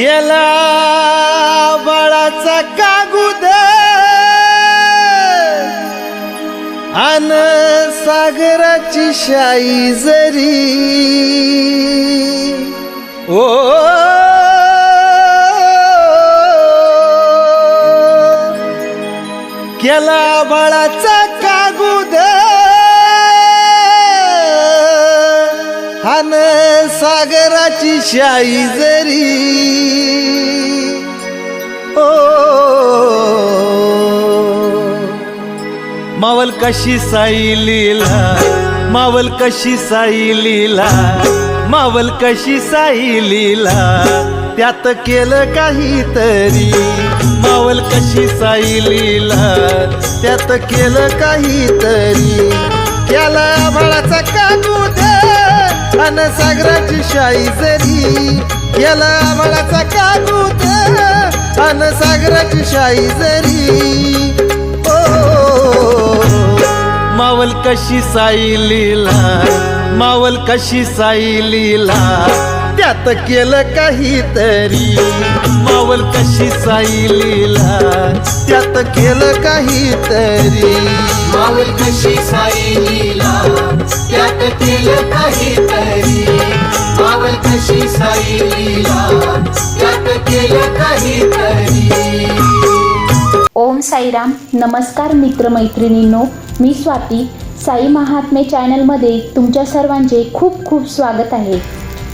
केला बाळाचा कागुद अन सागराची शाई जरी ओ केला बाळाचा कागुद अन सागराची शाई जरी ओ मावल कशी साई लीला मावल कशी साई लीला मावल कशी साई लीला त्यात केलं काहीतरी मावल कशी साई लीला त्यात केलं काहीतरी केला बाळाचा कागुद अन सागराची शाई जरी केला बाळाचा कागुद अन सागराची शाई जरी मावल कशी साई लीला मावल कशी साई लीला त्यात केलं काहीतरी मावल कशी साई लीला त्यात केलं काहीतरी मावल कशी साई लीला त्यात केलं काहीतरी मावल कशी साई लीला त्यात केलं काहीतरी. ओम साईराम. नमस्कार मित्रमैत्रिणींनो, मी स्वाती. साई महात्मे चॅनलमध्ये तुमच्या सर्वांचे खूप खूप स्वागत आहे.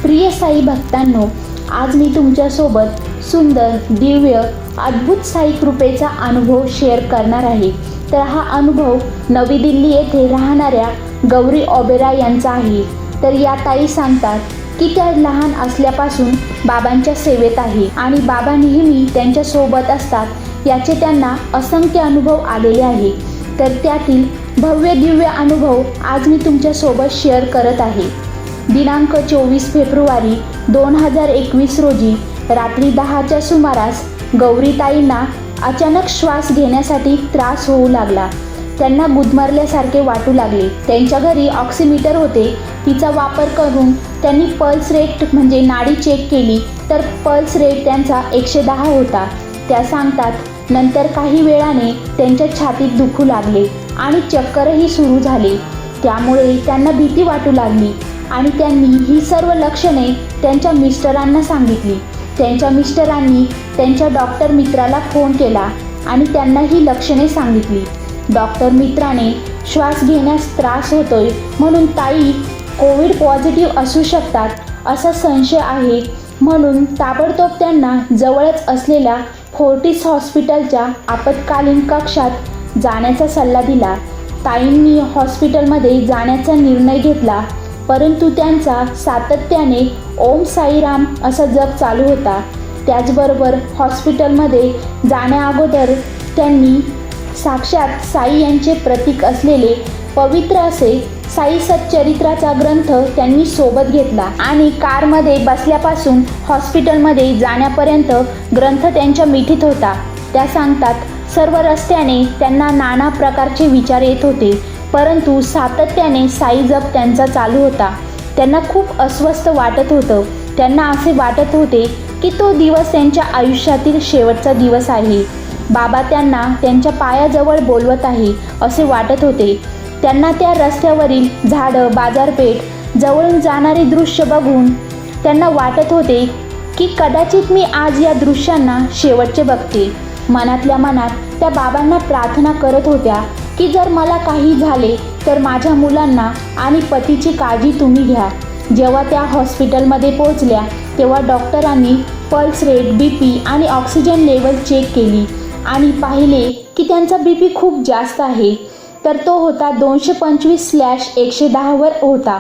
प्रिय साई भक्तांनो, आज मी तुमच्यासोबत सुंदर दिव्य अद्भुत साई कृपेचा अनुभव शेअर करणार आहे. तर हा अनुभव नवी दिल्ली येथे राहणाऱ्या गौरी ओबेरॉय यांचा आहे. तर या ताई सांगतात की त्या लहान असल्यापासून बाबांच्या सेवेत आहे आणि बाबा नेहमी त्यांच्या सोबत असतात याचे त्यांना असंख्य अनुभव आलेले आहे. तर त्यातील भव्य दिव्य अनुभव आज मी तुमच्यासोबत शेअर करत आहे. दिनांक 24 फेब्रुवारी 2021 रोजी रात्री 10च्या सुमारास गौरीताईंना अचानक श्वास घेण्यासाठी त्रास होऊ लागला. त्यांना गुदमरल्यासारखे वाटू लागले. त्यांच्या घरी ऑक्सिमीटर होते. तिचा वापर करून त्यांनी पल्स रेट म्हणजे नाडी चेक केली तर पल्स रेट त्यांचा 110 होता. त्या सांगतात नंतर काही वेळाने त्यांच्या छातीत दुखू लागले आणि चक्करही सुरू झाले. त्यामुळे त्यांना भीती वाटू लागली आणि त्यांनी ही सर्व लक्षणे त्यांच्या मिस्टरांना सांगितली. त्यांच्या मिस्टरांनी त्यांच्या डॉक्टर मित्राला फोन केला आणि त्यांना ही लक्षणे सांगितली. डॉक्टर मित्राने श्वास घेण्यास त्रास होतोय म्हणून ताई कोविड पॉझिटिव्ह असू शकतात असा संशय आहे म्हणून ताबडतोब त्यांना जवळच असलेल्या फोर्टिस हॉस्पिटलच्या आपत्कालीन कक्षात जाण्याचा सल्ला दिला. ताईंनी हॉस्पिटलमध्ये जाण्याचा निर्णय घेतला, परंतु त्यांचा सातत्याने ओम साईराम असा जप चालू होता. त्याचबरोबर हॉस्पिटलमध्ये जाण्याअगोदर त्यांनी साक्षात साई यांचे प्रतीक असलेले पवित्र असे साई सच्चरित्राचा ग्रंथ त्यांनी सोबत घेतला आणि कारमध्ये बसल्यापासून हॉस्पिटलमध्ये जाण्यापर्यंत ग्रंथ त्यांच्या मिठीत होता. त्या सांगतात सर्व रस्त्याने त्यांना नाना प्रकारचे विचार येत होते, परंतु सातत्याने साई जप त्यांचा चालू होता. त्यांना खूप अस्वस्थ वाटत होतं. त्यांना असे वाटत होते की तो दिवस त्यांच्या आयुष्यातील शेवटचा दिवस आहे. बाबा त्यांना त्यांच्या पायाजवळ बोलवत आहे असे वाटत होते. त्यांना त्या रस्त्यावरील झाडं, बाजारपेठ, जवळून जाणारे दृश्य बघून त्यांना वाटत होते की कदाचित मी आज या दृश्यांना शेवटचे बघते. मनातल्या मनात त्या बाबांना प्रार्थना करत होत्या की जर मला काही झाले तर माझ्या मुलांना आणि पतीची काळजी तुम्ही घ्या. जेव्हा त्या हॉस्पिटलमध्ये पोहोचल्या तेव्हा डॉक्टरांनी पल्स रेट, BP आणि ऑक्सिजन लेवल चेक केली आणि पाहिले की त्यांचा BP खूप जास्त आहे. तर तो होता 225/110 वर होता.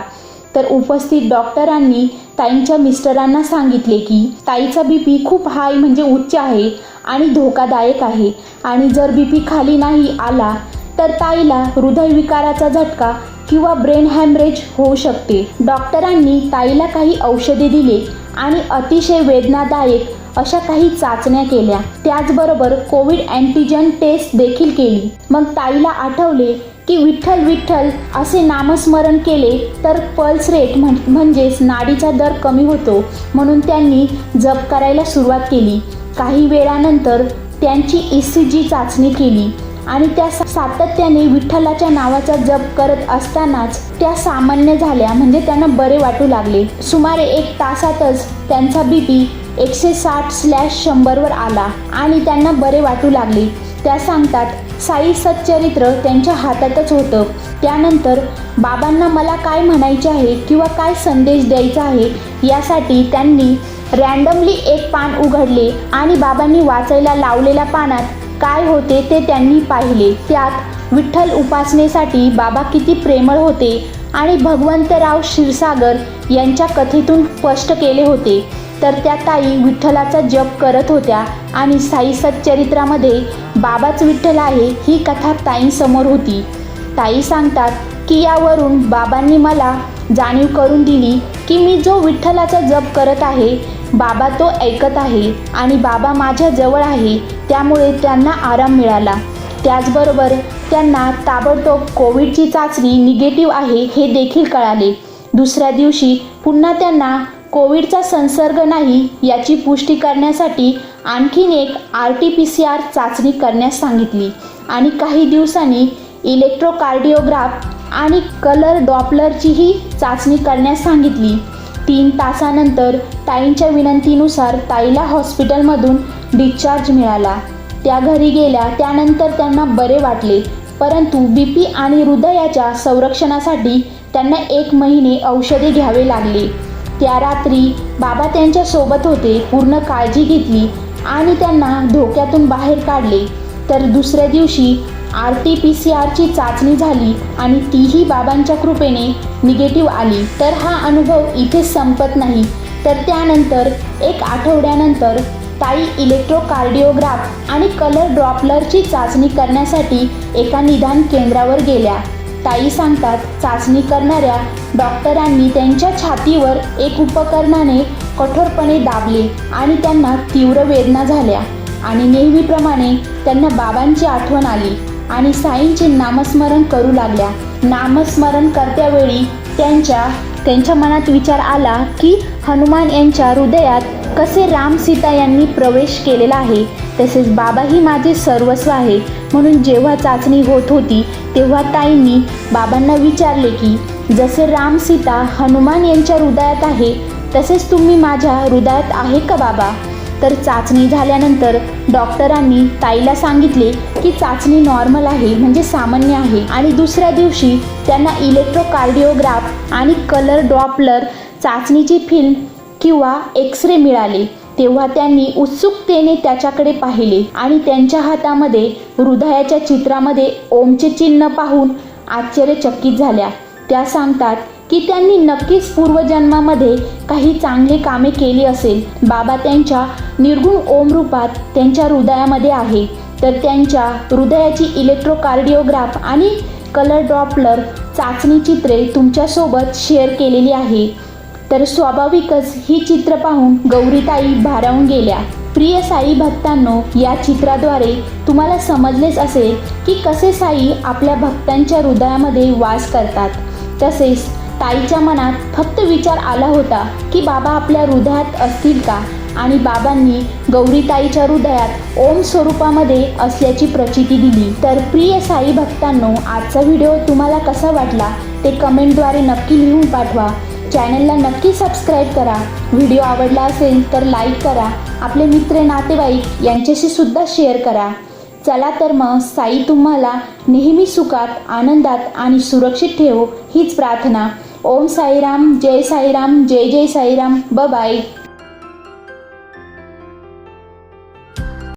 तर उपस्थित डॉक्टरांनी ताईंच्या मिस्टरांना सांगितले की ताईचा BP खूप हाय म्हणजे उच्च आहे आणि धोकादायक आहे आणि जर BP खाली नाही आला तर ताईला हृदयविकाराचा झटका किंवा ब्रेन हॅमरेज होऊ शकते. डॉक्टरांनी ताईला काही औषधे दिली आणि अतिशय वेदनादायक अशा काही चाचण्या केल्या. त्याचबरोबर कोविड अँटीजन टेस्ट देखील केली. मग ताईला आठवले की विठ्ठल विठ्ठल असे नामस्मरण केले तर पल्स रेट म्हणजेच नाडीचा दर कमी होतो, म्हणून त्यांनी जप करायला सुरुवात केली. काही वेळानंतर त्यांची ECG चाचणी केली आणि त्या सातत्याने विठ्ठलाच्या नावाचा जप करत असतानाच त्या सामान्य झाल्या, म्हणजे त्यांना बरे वाटू लागले. सुमारे 1 तासातच त्यांचा BP 160/100 वर आला आणि त्यांना बरे वाटू लागले. त्या सांगतात साई सच्चरित्र त्यांच्या हातातच होतं. त्यानंतर बाबांना मला काय म्हणायचे आहे किंवा काय संदेश द्यायचा आहे यासाठी त्यांनी रँडमली एक पान उघडले आणि बाबांनी वाचायला लावलेल्या पानात काय होते ते त्यांनी पाहिले. त्यात विठ्ठल उपासनेसाठी बाबा किती प्रेमळ होते आणि भगवंतराव क्षीरसागर यांच्या कथेतून स्पष्ट केले होते. तर त्या ताई विठ्ठलाचा जप करत होत्या आणि साई सच्चरित्रामध्ये बाबाच विठ्ठल आहे ही कथा ताईंसमोर होती. ताई सांगतात की यावरून बाबांनी मला जाणीव करून दिली की मी जो विठ्ठलाचा जप करत आहे बाबा तो ऐकत आहे आणि बाबा माझ्या जवळ आहे, त्यामुळे त्यांना आराम मिळाला. त्याचबरोबर त्यांना ताबडतोब कोविडची चाचणी निगेटिव्ह आहे हे देखील कळाले. दुसऱ्या दिवशी पुन्हा त्यांना कोविडचा संसर्ग नाही याची पुष्टी करण्यासाठी आणखीन एक RT-PCR चाचणी करण्यास सांगितली आणि काही दिवसांनी इलेक्ट्रोकार्डिओग्राफ आणि कलर डॉपलरचीही चाचणी करण्यास सांगितली. 3 तासानंतर ताईंच्या विनंतीनुसार ताईला हॉस्पिटलमधून डिस्चार्ज मिळाला. त्या घरी गेल्या. त्यानंतर त्यांना बरे वाटले, परंतु BP आणि हृदयाच्या संरक्षणासाठी त्यांना 1 महिने औषधे घ्यावे लागले. त्या रात्री बाबा त्यांच्या सोबत होते, पूर्ण काळजी घेतली आणि त्यांना धोक्यातून बाहेर काढले. तर दुसऱ्या दिवशी RT-PCRची चाचणी झाली आणि तीही बाबांच्या कृपेने निगेटिव्ह आली. तर हा अनुभव इथे संपत नाही. तर त्यानंतर 1 आठवड्यानंतर ताई इलेक्ट्रोकार्डिओग्राफ आणि कलर ड्रॉपलरची चाचणी करण्यासाठी एका निदान केंद्रावर गेल्या. ताई सांगतात चाचणी करणाऱ्या डॉक्टरांनी त्यांच्या छातीवर एक उपकरणाने कठोरपणे दाबले आणि त्यांना तीव्र वेदना झाल्या आणि नेहमीप्रमाणे त्यांना बाबांची आठवण आली आणि साईंचे नामस्मरण करू लागल्या. नामस्मरण करत्यावेळी त्यांच्या मनात विचार आला की हनुमान यांच्या हृदयात कसे राम सीता यांनी प्रवेश केलेला आहे, तसेच बाबा ही माझे सर्वस्व आहे. म्हणून जेव्हा चाचणी होत होती तेव्हा ताईंनी बाबांना विचारले की जसे राम सीता हनुमान यांच्या हृदयात आहे तसेच तुम्ही माझ्या हृदयात आहे का बाबा. तर चाचणी झाल्यानंतर डॉक्टरांनी ताईला सांगितले की चाचणी नॉर्मल आहे, म्हणजे सामान्य आहे. आणि दुसऱ्या दिवशी त्यांना इलेक्ट्रोकार्डिओग्राफ आणि कलर डॉपलर चाचणीची फिल्म किंवा एक्सरे मिळाले. तेव्हा त्यांनी उत्सुकतेने त्याच्याकडे पाहिले आणि त्यांच्या हातामध्ये हृदयाच्या चित्रामध्ये ओमचे चिन्ह पाहून आश्चर्यचकित झाल्या. त्या सांगतात की त्यांनी नक्कीच पूर्वजन्मामध्ये काही चांगले कामे केली असेल. बाबा त्यांच्या निर्गुण ओम रूपात त्यांच्या हृदयामध्ये आहे. तर त्यांच्या हृदयाची इलेक्ट्रोकार्डिओग्राफ आणि कलर डॉपलर चाचणी चित्रे तुमच्यासोबत शेअर केलेली आहे. तर स्वाभाविकच ही चित्र पाहून गौरीताई भारावून गेल्या. प्रिय साई भक्तांनो, या चित्राद्वारे तुम्हाला समजलेच असेल की कसे साई आपल्या भक्तांच्या हृदयामध्ये वास करतात. तसेच ताईच्या मनात फक्त विचार आला होता की बाबा आपल्या हृदयात असतील का, आणि बाबांनी गौरीताईच्या हृदयात ओम स्वरूपामध्ये असल्याची प्रचिती दिली. तर प्रिय साई भक्तांनो, आजचा व्हिडिओ तुम्हाला कसा वाटला ते कमेंटद्वारे नक्की लिहून पाठवा. चॅनलला नक्की सबस्क्राईब करा. व्हिडिओ आवडला असेल तर लाईक करा. आपले मित्र नातेवाईक यांच्याशी सुद्धा शेअर करा. चला तर मग साई तुम्हाला नेहमी सुखात, आनंदात आणि सुरक्षित ठेवो हीच प्रार्थना. ओम साईराम, जय साईराम, जय जय साईराम. बाय.